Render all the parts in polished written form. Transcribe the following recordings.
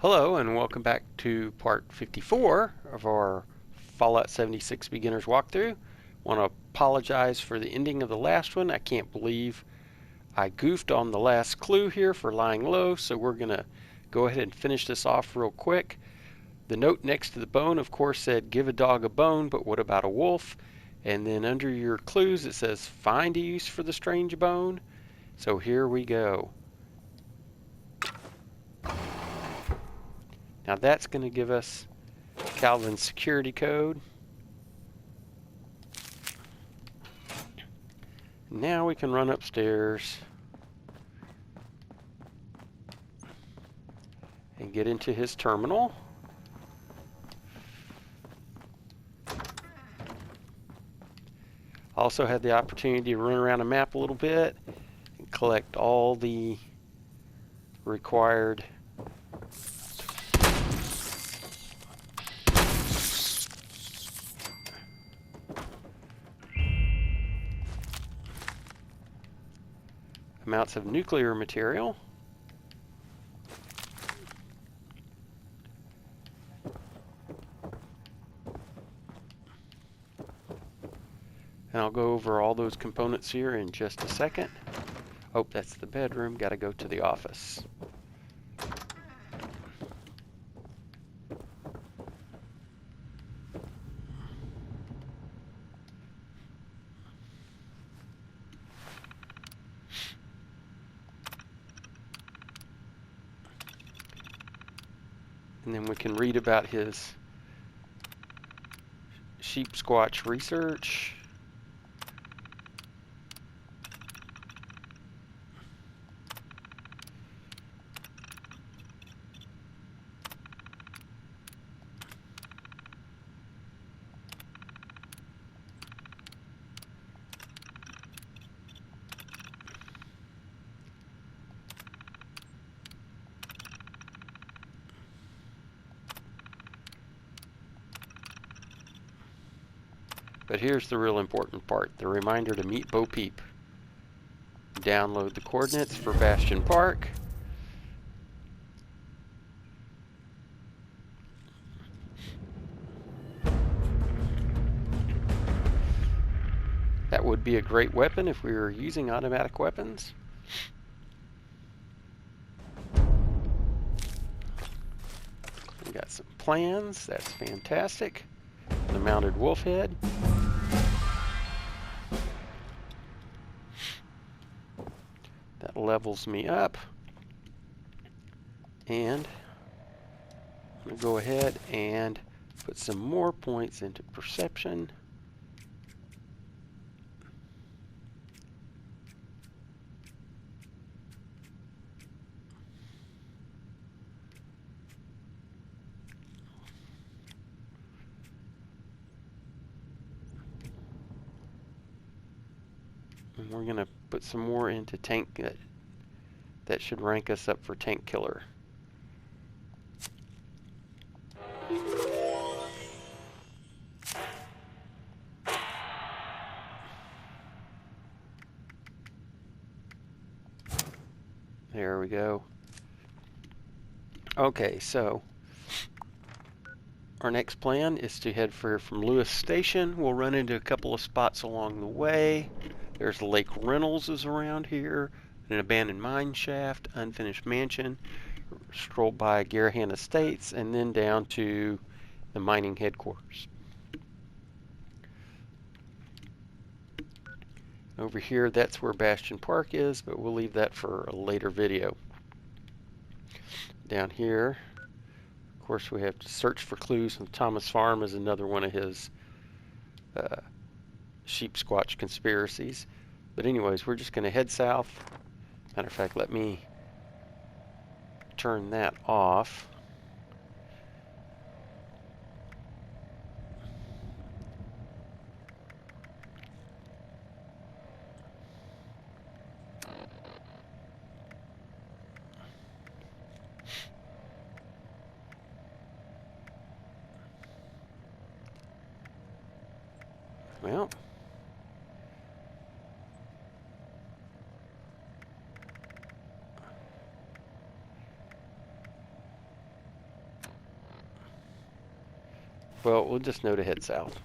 Hello and welcome back to part 54 of our Fallout 76 beginners walkthrough. Want to apologize for the ending of the last one. I can't believe I goofed on the last clue here for lying low, so we're going to go ahead and finish this off real quick. The note next to the bone, of course, said give a dog a bone, but what about a wolf? And then under your clues it says find a use for the strange bone. So here we go. Now that's going to give us Calvin's security code. Now we can run upstairs and get into his terminal. Also had the opportunity to run around the map a little bit and collect all the required amounts of nuclear material. And I'll go over all those components here in just a second. Oh, that's the bedroom. Got to go to the office. And then we can read about his sheep squatch research. But here's the real important part, the reminder to meet Bo Peep. Download the coordinates for Bastion Park. That would be a great weapon if we were using automatic weapons. We got some plans, that's fantastic. The mounted wolf head. That levels me up. And I'm going to go ahead and put some more points into perception. And we're going to put some more into tank. That should rank us up for tank killer. There we go. Okay, so our next plan is to head from Lewis Station. We'll run into a couple of spots along the way. There's Lake Reynolds is around here, an abandoned mine shaft, unfinished mansion, stroll by Garrahan Estates, and then down to the mining headquarters. Over here, that's where Bastion Park is, but we'll leave that for a later video. Down here, of course, we have to search for clues, and Thomas Farm is another one of his sheep squatch conspiracies. But anyways, we're just going to head south. Matter of fact, let me turn that off. Well, Well, we'll just know to head south.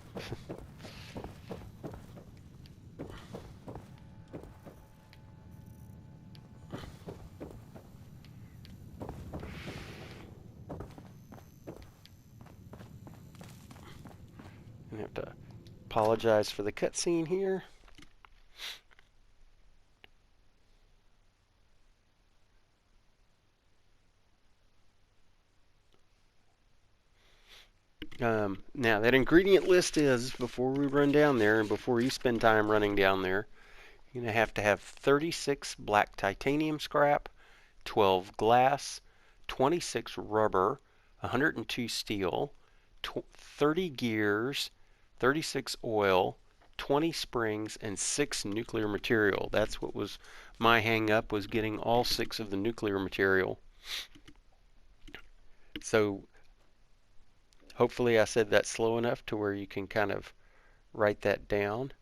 I have to apologize for the cutscene here. Now that ingredient list is, before we run down there and before you spend time running down there, you're going to have 36 black titanium scrap, 12 glass, 26 rubber, 102 steel, 30 gears, 36 oil, 20 springs, and 6 nuclear material. That's what was my hang up, was getting all 6 of the nuclear material. So hopefully I said that slow enough to where you can kind of write that down,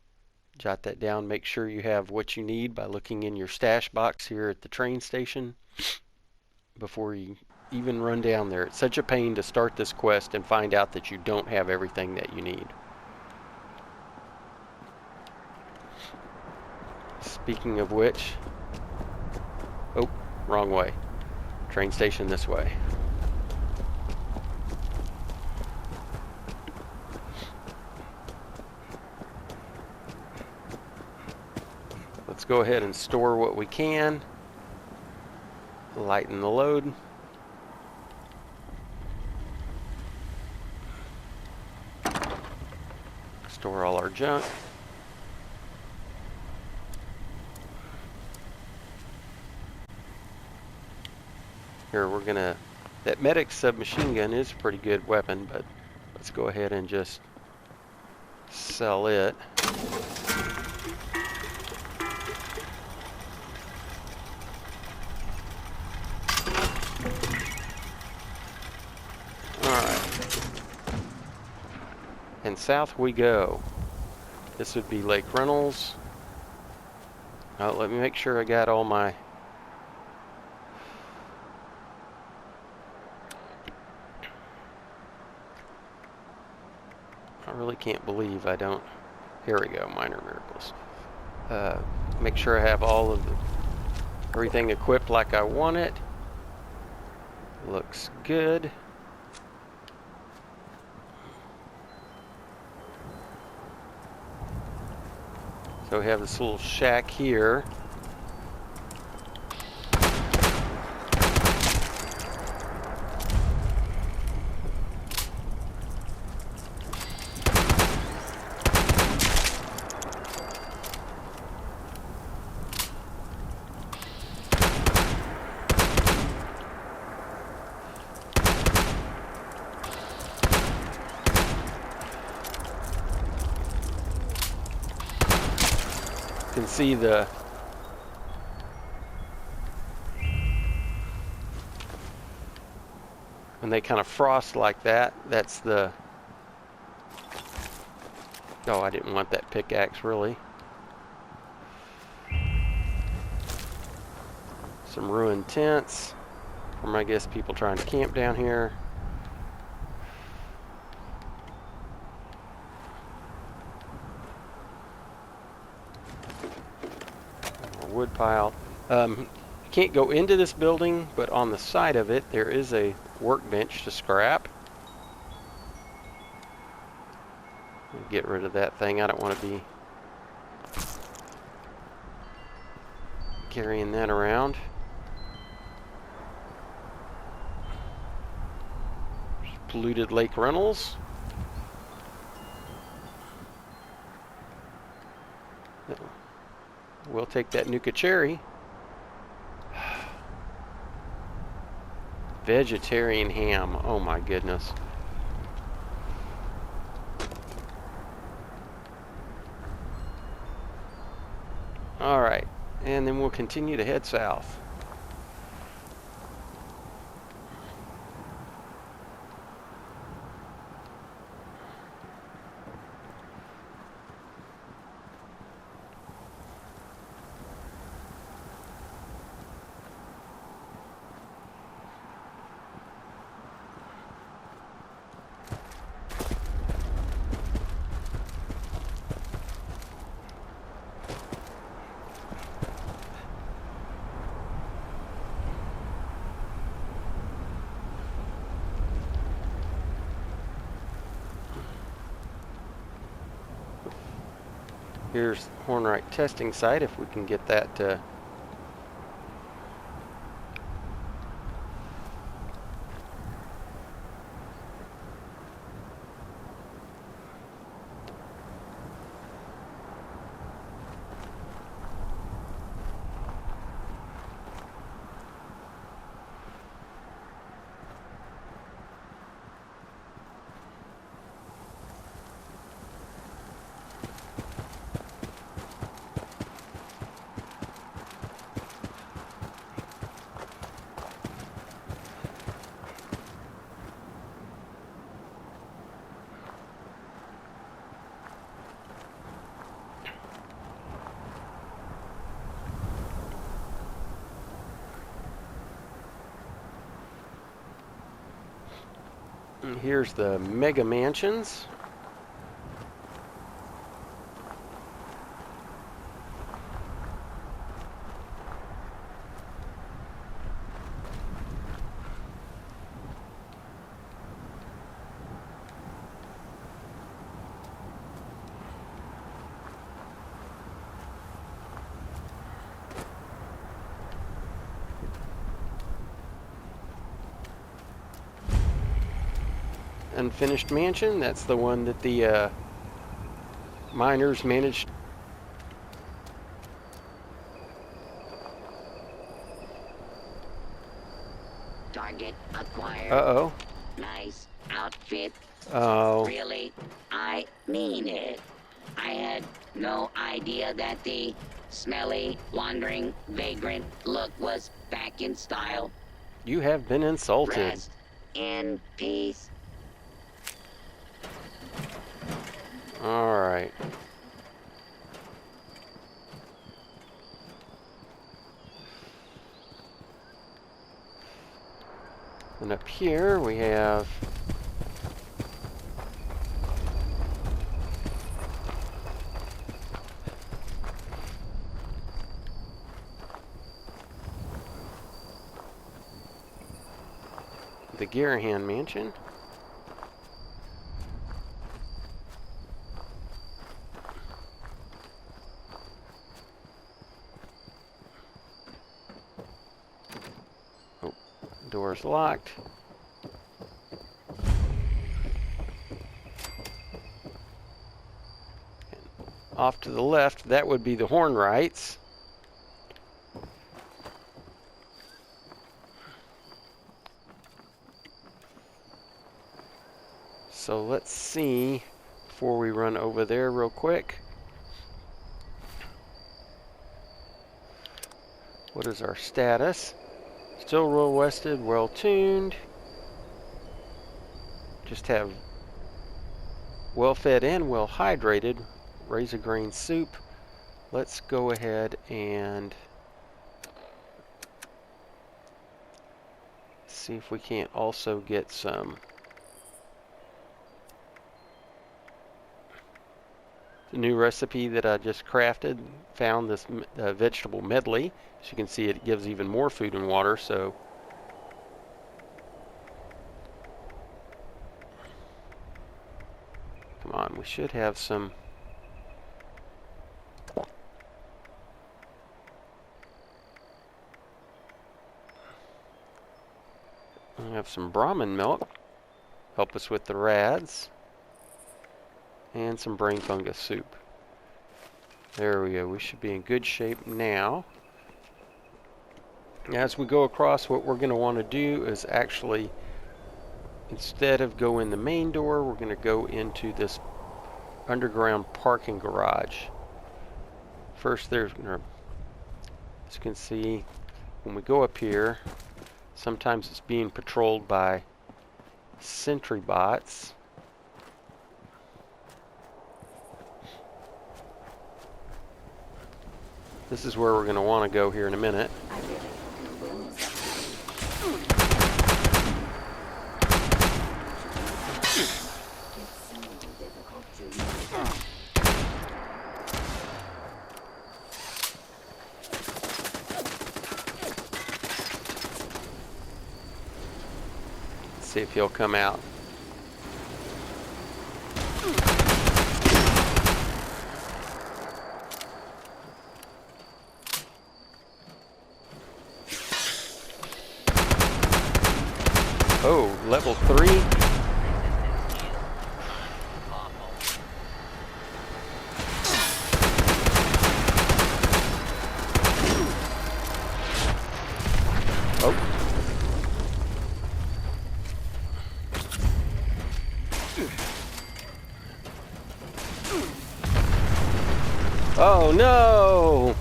jot that down, make sure you have what you need by looking in your stash box here at the train station before you even run down there. It's such a pain to start this quest and find out that you don't have everything that you need. Speaking of which, oh, wrong way. Train station this way. Let's go ahead and store what we can. Lighten the load. Store all our junk. Here we're gonna, that medic submachine gun is a pretty good weapon, but let's go ahead and just sell it. And south we go. This would be Lake Reynolds. Let me make sure I got all my... I really can't believe I don't... Here we go, minor miracles. Make sure I have all of everything equipped like I want it. Looks good. So we have this little shack here. You can see the when they kind of frost like that, that's the... Oh, I didn't want that pickaxe, really. Some ruined tents from, I guess, people trying to camp down here. Wood pile. You can't go into this building, but on the side of it there is a workbench to scrap. Get rid of that thing. I don't want to be carrying that around. Polluted Lake Reynolds. We'll take that Nuka Cherry. Vegetarian ham. Oh my goodness. Alright, and then we'll continue to head south. Here's Hornwright testing site, if we can get that to And here's the mega mansions. Unfinished mansion, that's the one that the miners managed. Target acquired. Uh-oh. Nice outfit. Oh. Really? I mean it. I had no idea that the smelly, wandering, vagrant look was back in style. You have been insulted. Rest in peace. Alright. And up here we have the Garrahan Mansion. Oh, door's locked. Off to the left, that would be the Hornwrights. So let's see, before we run over there real quick, what is our status? Still well rested, well tuned. Just have well fed and well hydrated. Raise a grain soup. Let's go ahead and see if we can't also get some the new recipe that I just crafted. Found this vegetable medley. As you can see, it gives even more food and water, so come on, we should have some. We have some Brahmin milk, help us with the rads, and some brain fungus soup. There we go. We should be in good shape now. As we go across, what we're going to want to do is actually, instead of go in the main door, we're going to go into this underground parking garage. First, as you can see, when we go up here, sometimes it's being patrolled by sentry bots. This is where we're going to want to go here in a minute. See if he'll come out. Oh, level 3. Oh. Oh no!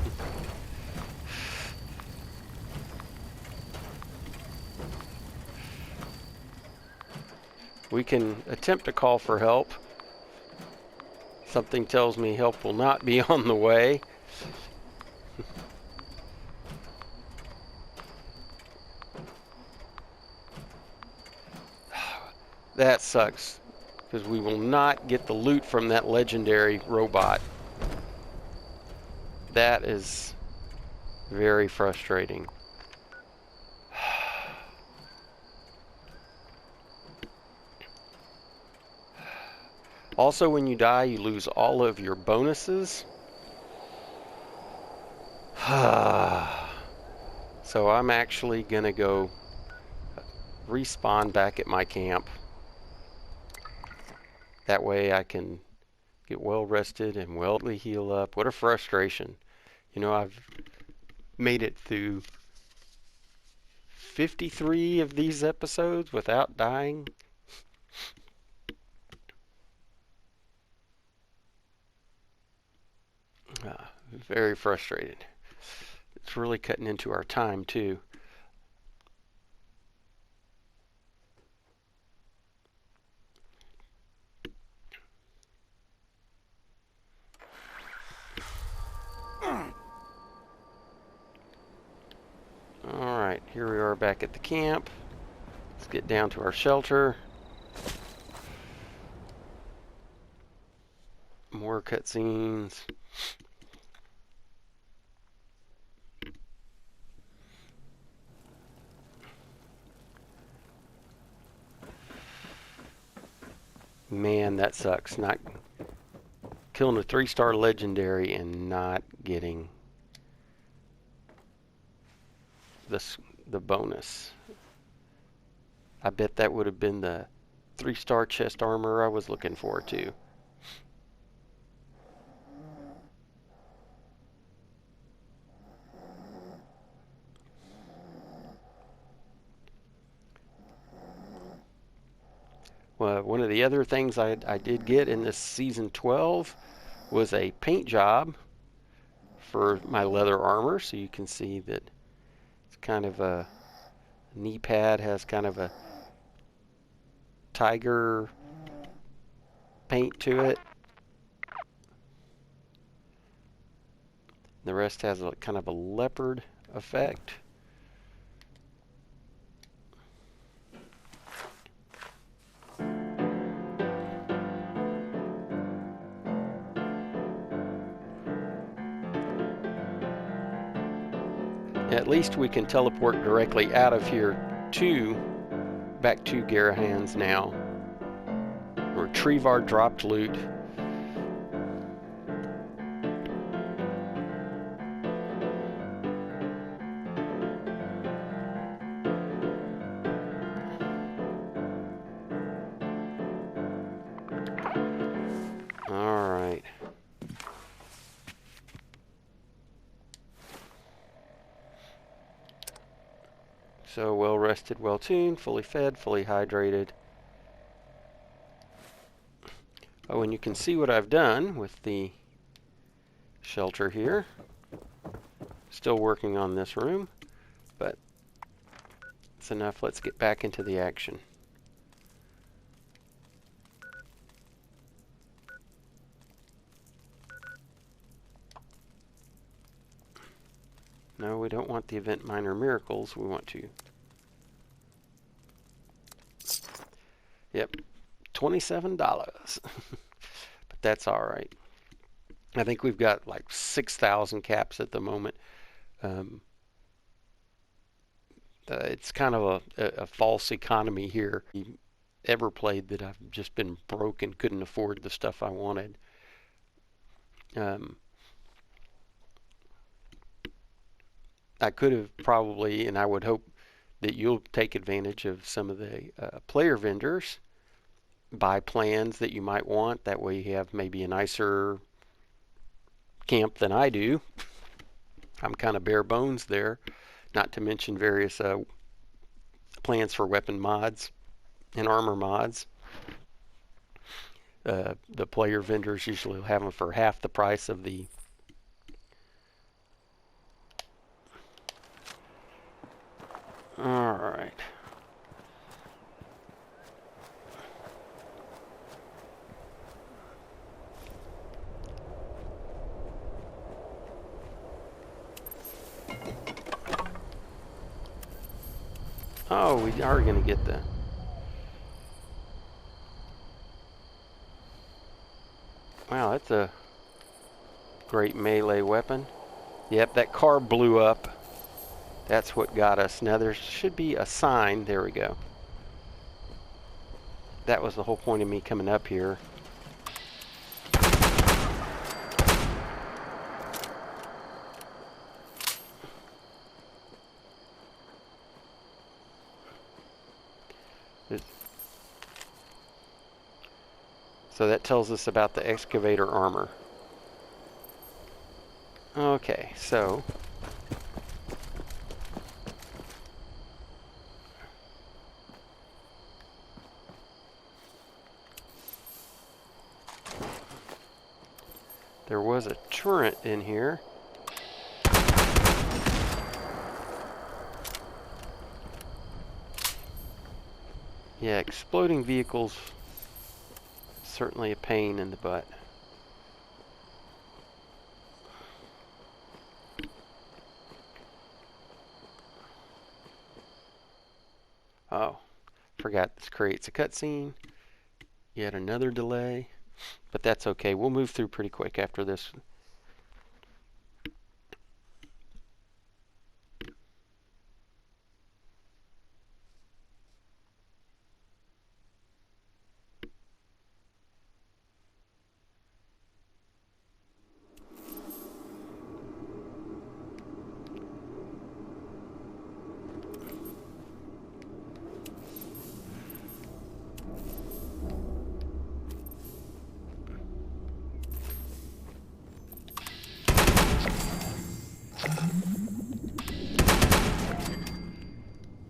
We can attempt to call for help. Something tells me help will not be on the way. That sucks, because we will not get the loot from that legendary robot. That is very frustrating. Also, when you die, you lose all of your bonuses. So I'm actually going to go respawn back at my camp. That way I can get well rested and well heal up. What a frustration. You know, I've made it through 53 of these episodes without dying. Very frustrated. It's really cutting into our time too. Alright, here we are back at the camp. Let's get down to our shelter. More cutscenes. Man, that sucks. Not killing a 3-star legendary and not getting the bonus. I bet that would have been the 3-star chest armor I was looking for too. Well, one of the other things I did get in this season 12 was a paint job for my leather armor. So you can see that it's kind of a knee pad, has kind of a tiger paint to it. The rest has a kind of a leopard effect. At least we can teleport directly out of here back to Garrahan's now. Retrieve our dropped loot. Alright. So well rested, well tuned, fully fed, fully hydrated. Oh, and you can see what I've done with the shelter here. Still working on this room, but it's enough. Let's get back into the action. No, we don't want the event minor miracles. We want to. Yep, $27. But that's all right. I think we've got like 6,000 caps at the moment. It's kind of a false economy here. Ever played that I've just been broke and couldn't afford the stuff I wanted. I could have probably, and I would hope, that you'll take advantage of some of the player vendors, buy plans that you might want. That way you have maybe a nicer camp than I do. I'm kind of bare bones there, not to mention various plans for weapon mods and armor mods. The player vendors usually have them for half the price of the all right. Oh, we are going to get the wow, that's a great melee weapon. Yep, that car blew up. That's what got us. Now there should be a sign. There we go. That was the whole point of me coming up here. So that tells us about the excavator armor. Okay, so there was a turret in here. Yeah, exploding vehicles, certainly a pain in the butt. Oh, forgot this creates a cutscene. Yet another delay, but that's okay. We'll move through pretty quick after this.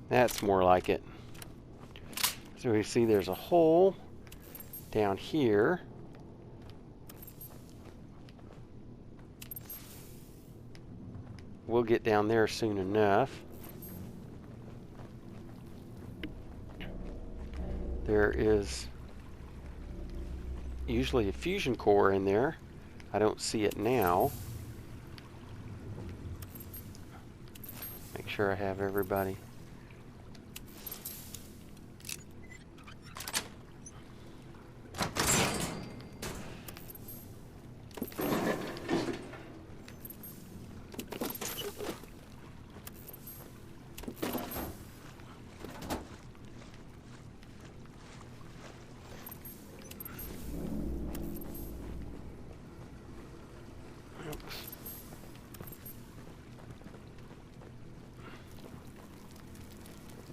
That's more like it. So we see there's a hole down here. We'll get down there soon enough. There is usually a fusion core in there. I don't see it now. Make sure I have everybody.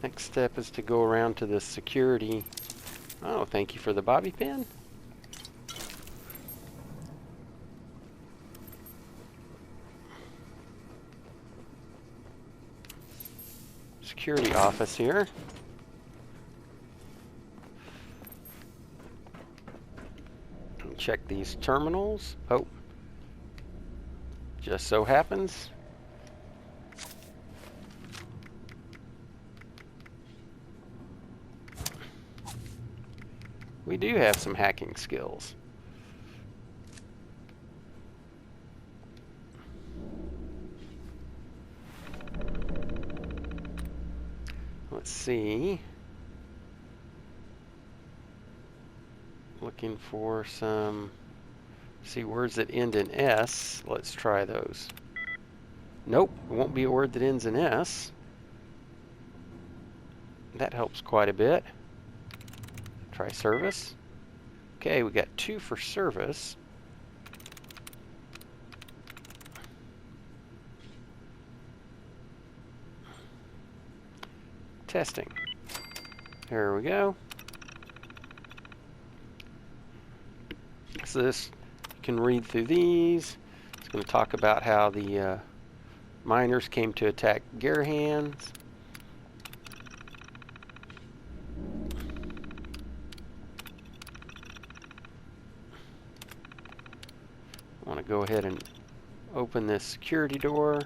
Next step is to go around to the security. Oh, thank you for the bobby pin. Security office here. Check these terminals. Oh, just so happens we do have some hacking skills. Let's see. Looking for some, see words that end in S. Let's try those. Nope, it won't be a word that ends in S. That helps quite a bit. Try service. Okay, we got 2 for service. Testing. There we go. So this, you can read through these. It's going to talk about how the miners came to attack Garrahan's. I want to go ahead and open this security door.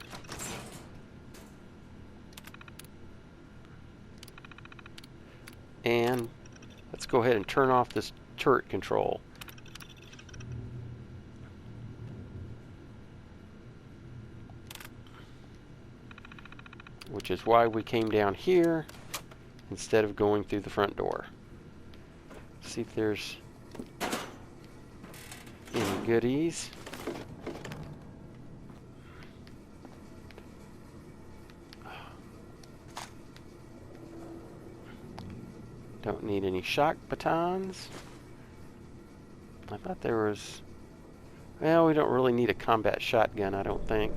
And let's go ahead and turn off this turret control. Which is why we came down here instead of going through the front door. See if there's any goodies. Don't need any shock batons. I thought there was... Well, we don't really need a combat shotgun, I don't think.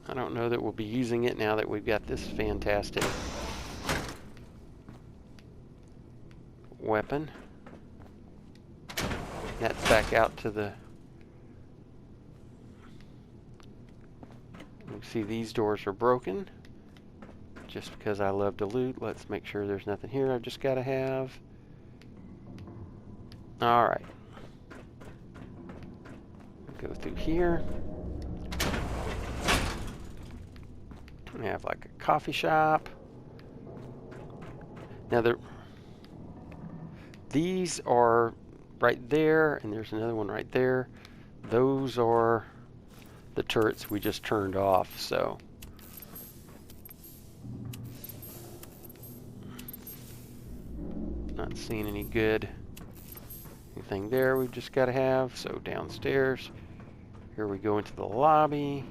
I don't know that we'll be using it now that we've got this fantastic weapon. That's back out to the... You see these doors are broken. Just because I love to loot, let's make sure there's nothing here I've just got to have. Alright. Go through here. We have like a coffee shop. Now these are right there, and there's another one right there. Those are the turrets we just turned off, so not seeing any good anything there we've just got to have. So downstairs, here we go into the lobby.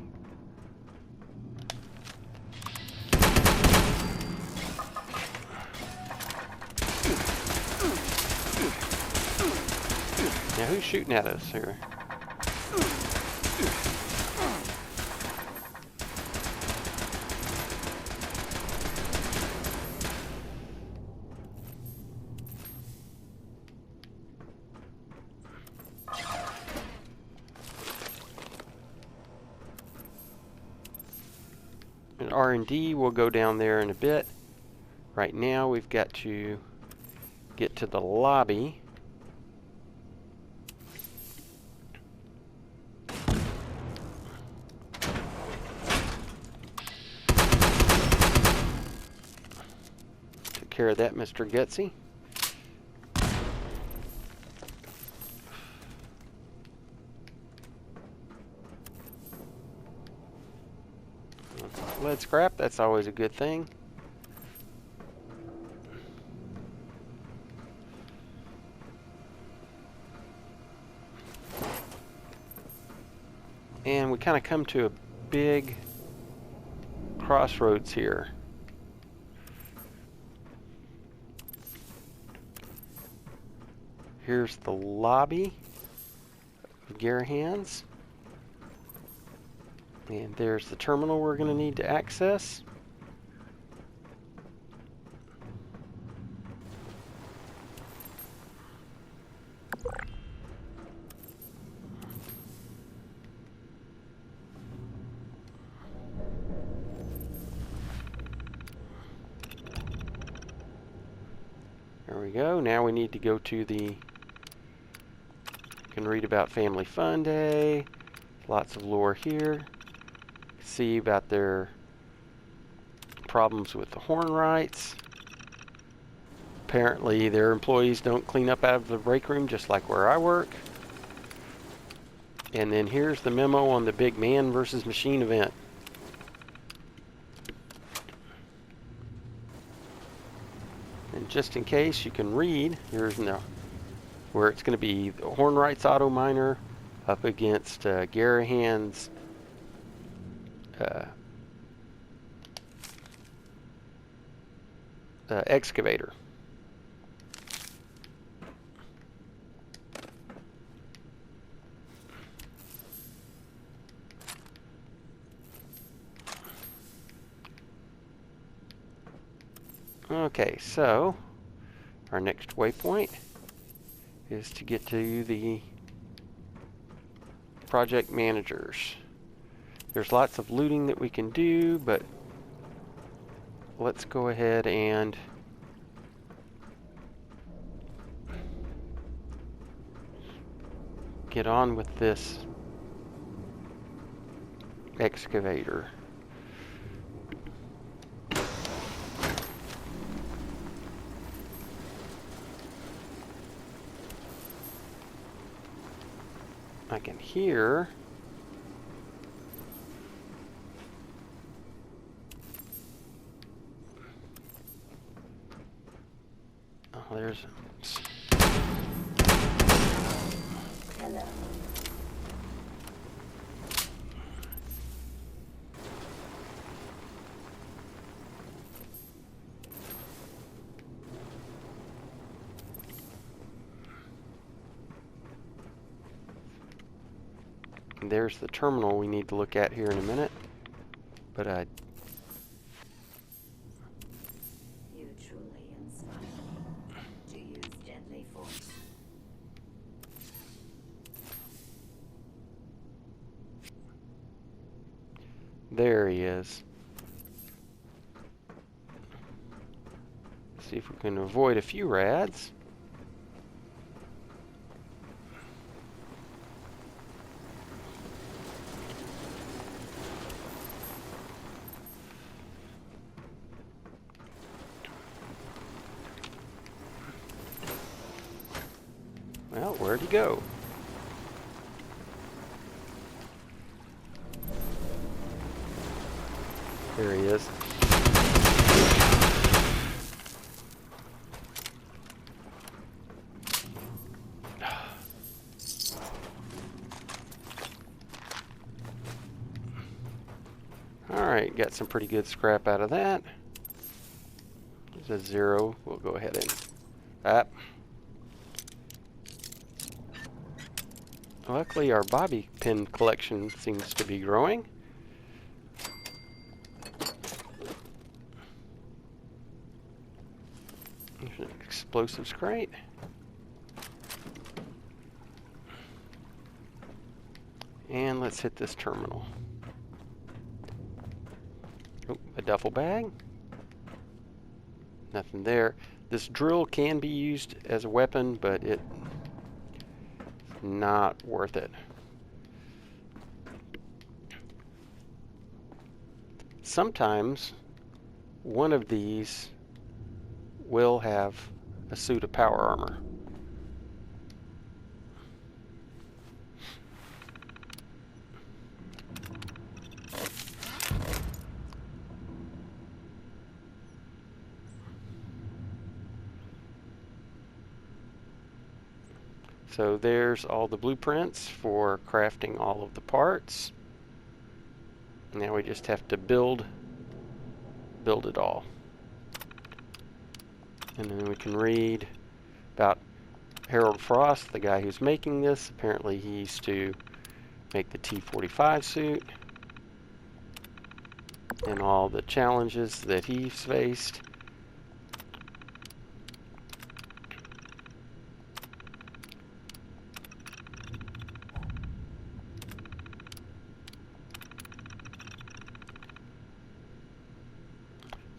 Now who's shooting at us here? And R&D will go down there in a bit. Right now we've got to get to the lobby. Took care of that, Mr. Gutsy. Lead scrap, that's always a good thing. And we kind of come to a big crossroads here. Here's the lobby of Garrahan's. And there's the terminal we're going to need to access. There we go. Now we need to go to the... You can read about Family Fun Day. Lots of lore here. See about their problems with the horn rights. Apparently their employees don't clean up out of the break room, just like where I work. And then here's the memo on the big man versus machine event. And just in case you can read, here's where it's going to be the horn rights auto miner up against Garrahan's excavator. Okay, so our next waypoint is to get to the project managers. There's lots of looting that we can do, but let's go ahead and get on with this excavator. I can hear there's Hello. there's the terminal we need to look at here in a minute. But You truly inspire me to use deadly force. there he is. See if we can avoid a few rads. Well, where'd he go? There he is. Alright, got some pretty good scrap out of that. There's a 0. We'll go ahead and... Luckily, our bobby pin collection seems to be growing. There's an explosives crate. And let's hit this terminal. Oh, a duffel bag. Nothing there. This drill can be used as a weapon, but it's not worth it. Sometimes one of these will have a suit of power armor. So there's all the blueprints for crafting all of the parts. Now we just have to build it all. And then we can read about Harold Frost, the guy who's making this. Apparently he used to make the T-45 suit and all the challenges that he's faced.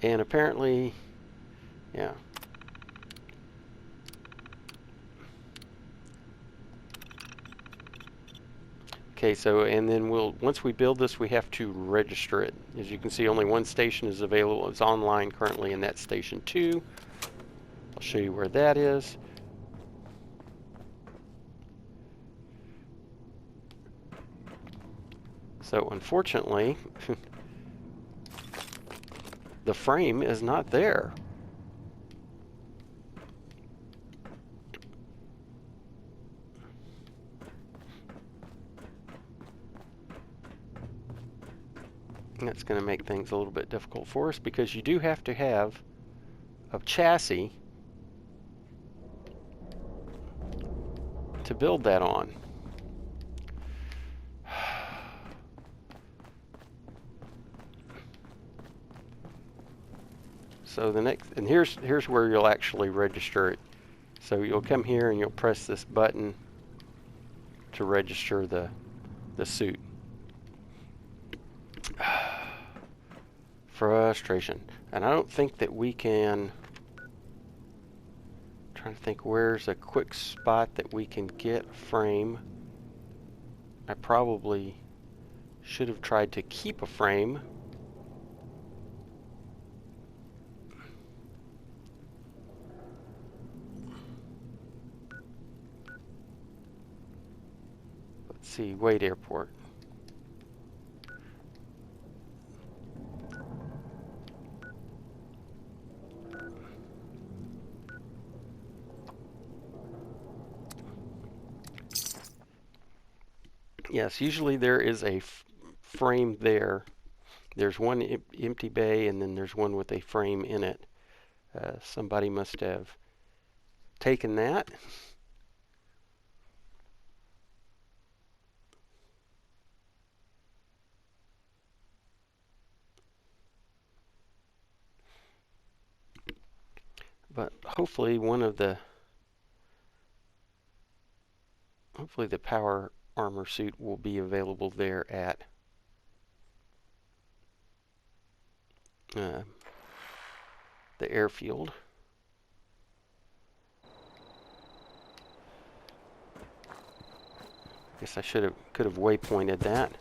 And apparently, yeah. Okay, so and then once we build this, we have to register it. As you can see, only one station is available. It's online currently, and that's station 2. I'll show you where that is. So unfortunately, the frame is not there. And that's going to make things a little bit difficult for us because you do have to have a chassis to build that on. So the next, and here's where you'll actually register it. So you'll come here and you'll press this button to register the suit. Frustration. And I don't think that we can, trying to think where's a quick spot that we can get a frame. I probably should have tried to keep a frame. Let's see, Wade Airport. Yes, usually there is a frame there. There's one empty bay, and then there's one with a frame in it. Somebody must have taken that. But hopefully the power armor suit will be available there at the airfield. Guess I could have waypointed that.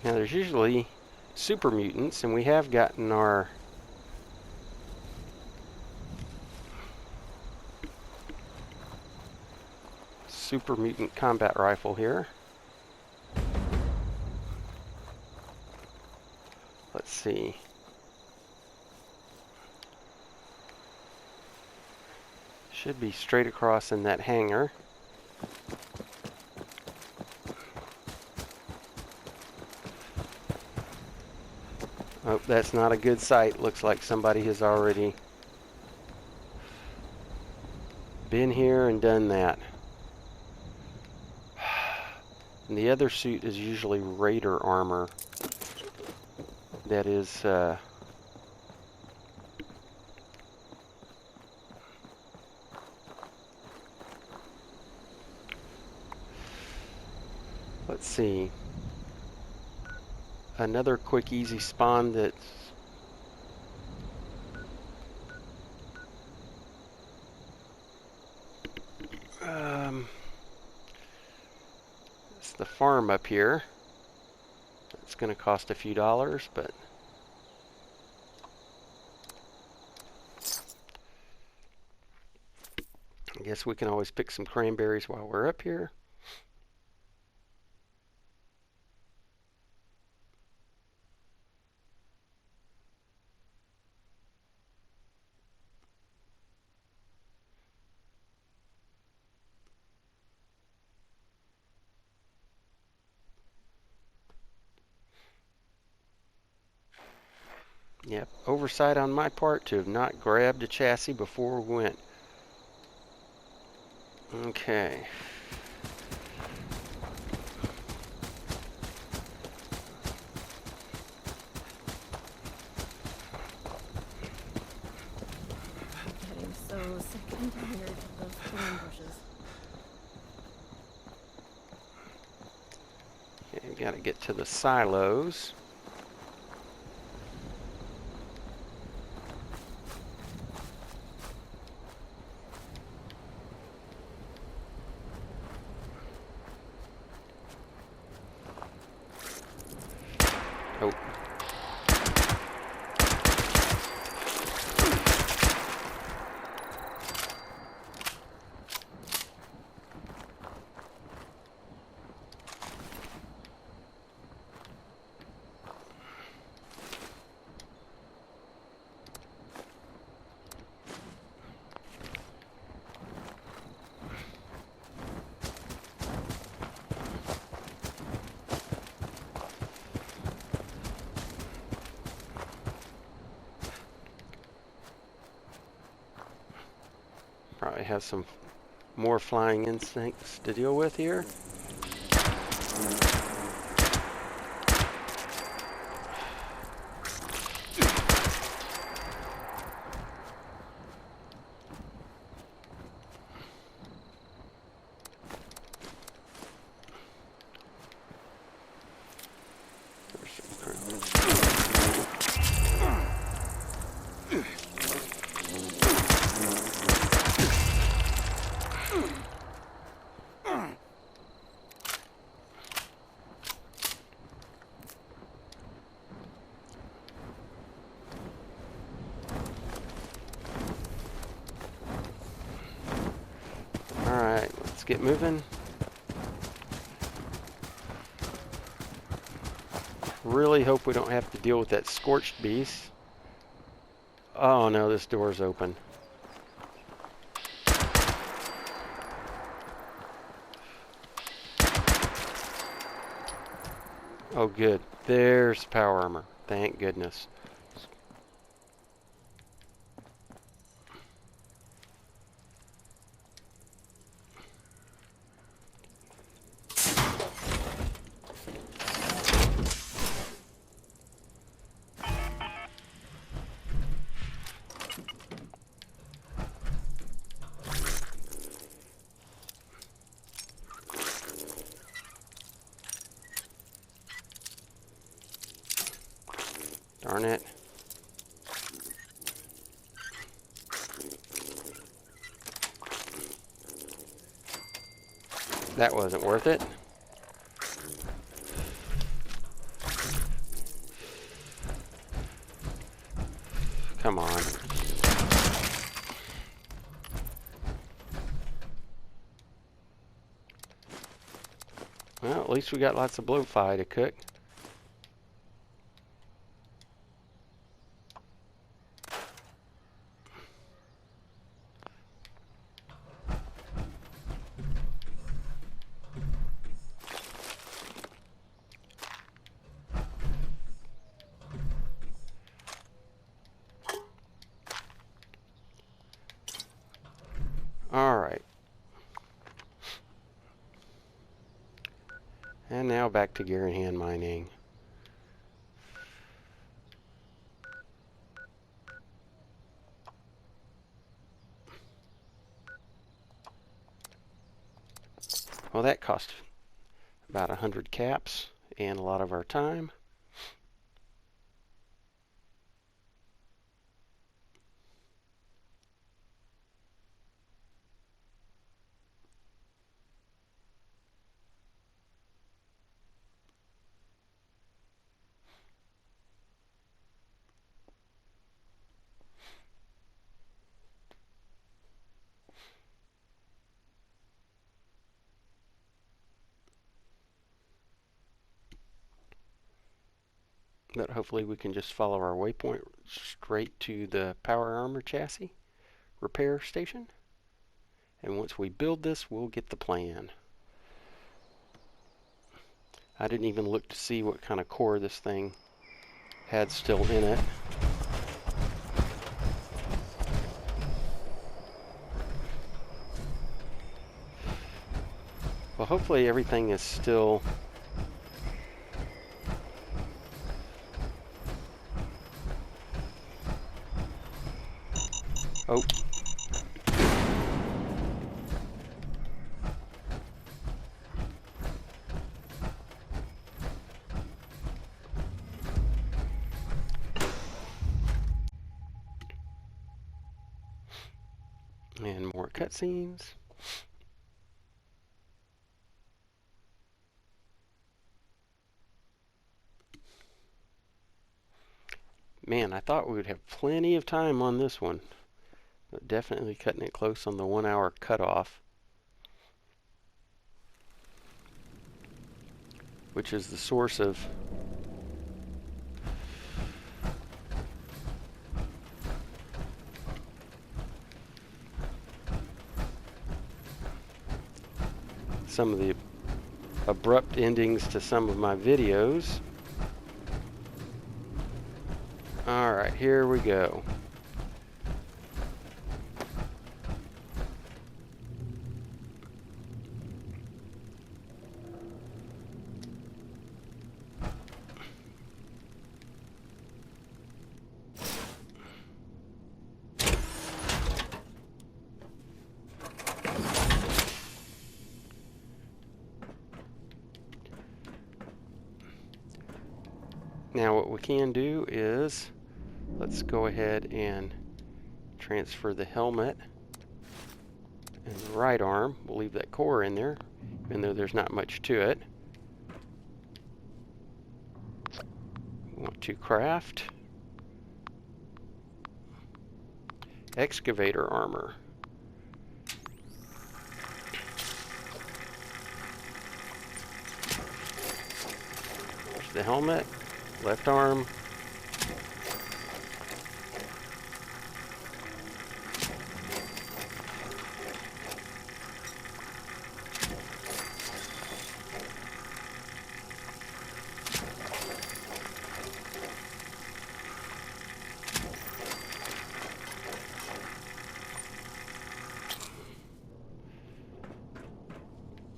Now there's usually super mutants, and we have gotten our super mutant combat rifle here. Let's see. Should be straight across in that hangar. Oh, that's not a good sight. Looks like somebody has already been here and done that. And the other suit is usually Raider armor. That is, let's see. Another quick, easy spawn that's it's the farm up here. It's going to cost a few dollars, but I guess we can always pick some cranberries while we're up here. Yep, oversight on my part to have not grabbed a chassis before we went. Okay. Getting so sick and tired of those thorn bushes. Okay, got to get to the silos. Probably have some more flying insects to deal with here. Alright, let's get moving. Really hope we don't have to deal with that scorched beast. Oh no, this door's open. Oh good, there's power armor. Thank goodness. Darn it. That wasn't worth it. Come on. Well, at least we got lots of blowfly to cook. Alright. And now back to Garrahan Mining. Well, that cost about 100 caps and a lot of our time. But hopefully we can just follow our waypoint straight to the power armor chassis repair station. And once we build this, we'll get the plan. I didn't even look to see what kind of core this thing had still in it. Well, hopefully everything is still oh. And more cutscenes. Man, I thought we would have plenty of time on this one. But definitely cutting it close on the 1 hour cutoff. Which is the source of some of the abrupt endings to some of my videos. Alright, here we go. Now what we can do is, let's go ahead and transfer the helmet and the right arm. We'll leave that core in there, even though there's not much to it. We want to craft excavator armor. There's the helmet, left arm.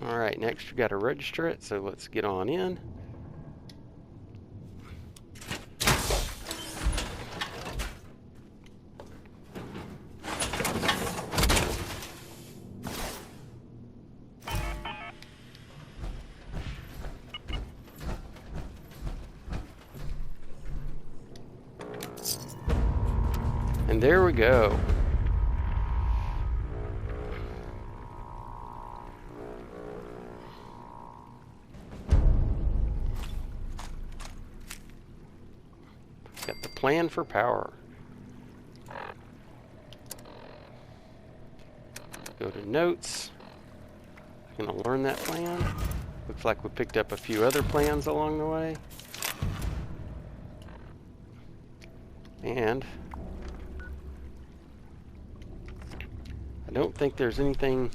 Alright, next we got to register it, so let's get on in. And there we go. Got the plan for power. Go to notes. I'm going to learn that plan. Looks like we picked up a few other plans along the way. And I don't think there's anything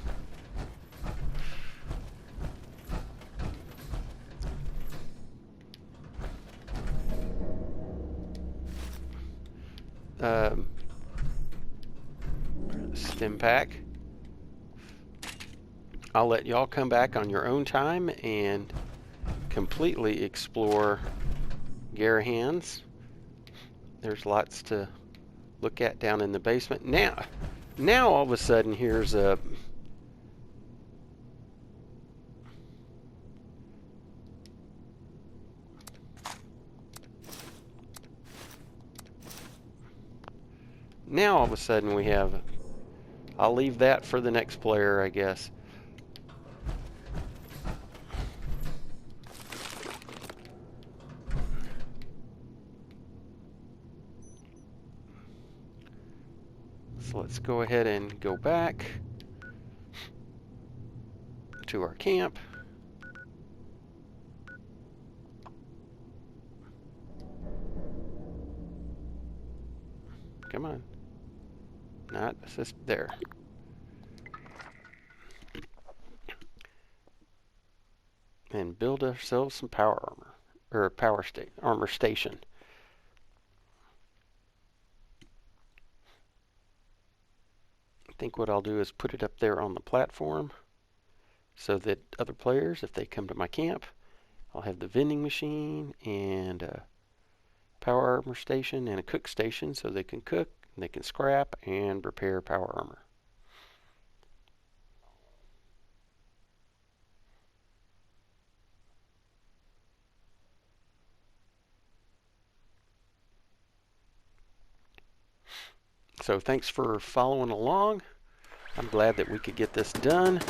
stim pack. I'll let y'all come back on your own time and completely explore Garrahan's. There's lots to look at down in the basement. Now all of a sudden here's a now all of a sudden we have, I'll leave that for the next player, I guess. So let's go ahead and go back to our camp. Come on. Not assist there. And build ourselves some power armor, or armor station. I think what I'll do is put it up there on the platform so that other players, if they come to my camp, I'll have the vending machine and a power armor station and a cook station so they can cook and they can scrap and repair power armor. So thanks for following along. I'm glad that we could get this done.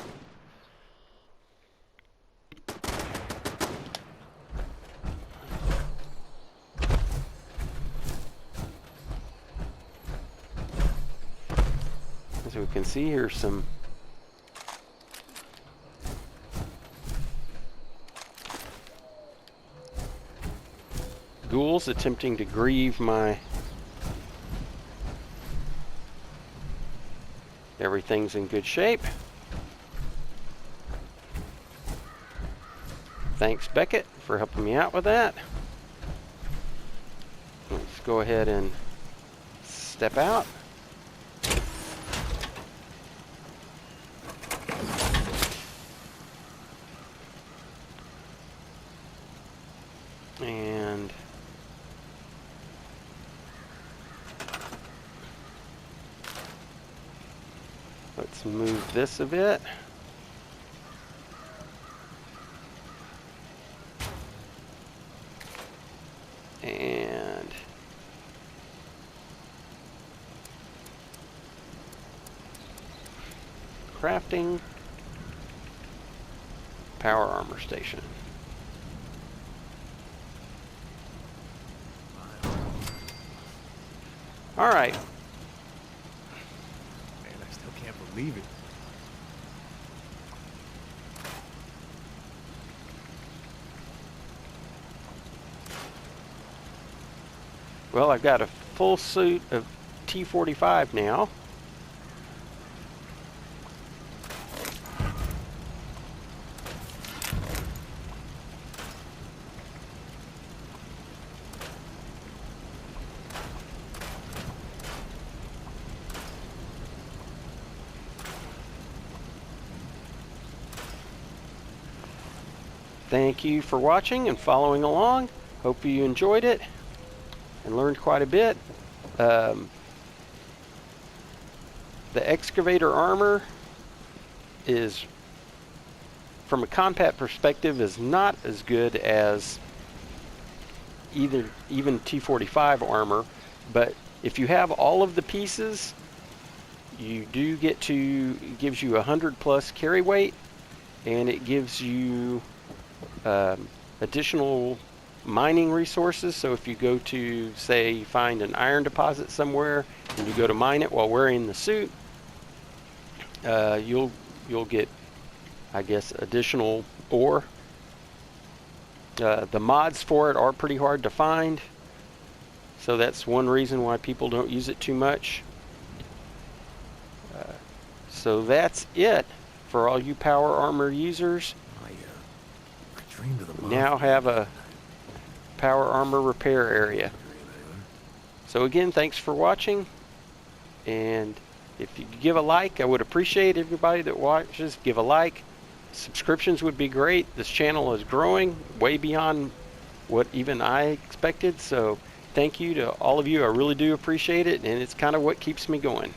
As we can see, here's some ghouls attempting to grieve my... Everything's in good shape. Thanks, Beckett, for helping me out with that. Let's go ahead and step out. And let's move this a bit. crafting. Power armor station. All right. Man, I still can't believe it. Well, I've got a full suit of T45 now. Thank you for watching and following along. Hope you enjoyed it and learned quite a bit. The excavator armor is, from a combat perspective, is not as good as even T45 armor, but if you have all of the pieces, you do get to, it gives you 100+ carry weight, and it gives you additional mining resources. So if you go to, say, find an iron deposit somewhere and you go to mine it while wearing the suit, you'll get, I guess, additional ore. The mods for it are pretty hard to find, so that's one reason why people don't use it too much. So that's it for all you power armor users. I dreamed of the We now have a power armor repair area. So again, thanks for watching, and if you could give a like, I would appreciate everybody that watches. Give a like. Subscriptions would be great. This channel is growing way beyond what even I expected, so thank you to all of you. I really do appreciate it, and it's kind of what keeps me going.